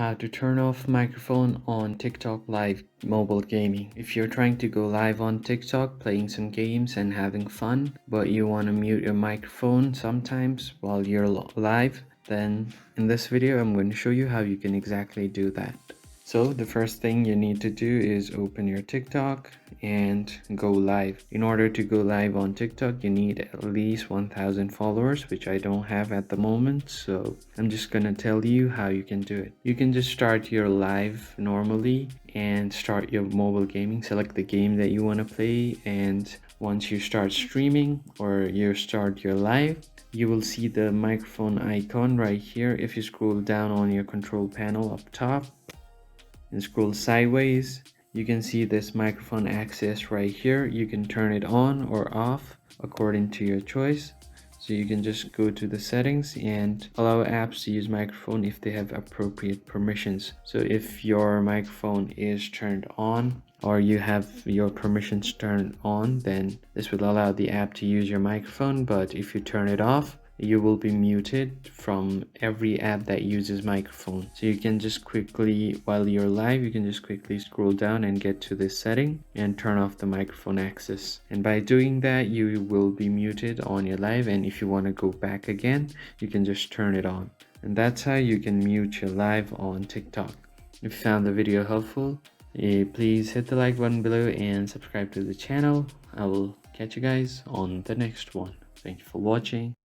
how to turn off microphone on TikTok live mobile gaming. If you're trying to go live on TikTok playing some games and having fun, but you want to mute your microphone sometimes while you're live, then in this video I'm going to show you how you can exactly do that. So the first thing you need to do is open your TikTok and go live. In order to go live on TikTok, you need at least 1,000 followers, which I don't have at the moment. So I'm just gonna tell you how you can do it. You can just start your live normally and start your mobile gaming. Select the game that you want to play, and once you start streaming or you start your live, you will see the microphone icon right here. If you scroll down on your control panel up top and scroll sideways, you can see this microphone access right here. You can turn it on or off according to your choice. So you can just go to the settings and allow apps to use microphone if they have appropriate permissions. So if your microphone is turned on or you have your permissions turned on, then this will allow the app to use your microphone. But if you turn it off, you will be muted from every app that uses microphone. So you can just quickly, while you're live, you can just quickly scroll down and get to this setting and turn off the microphone access. And by doing that, you will be muted on your live, and if you want to go back again, you can just turn it on. And that's how you can mute your live on TikTok. If you found the video helpful, please hit the like button below and subscribe to the channel. I will catch you guys on the next one. Thank you for watching.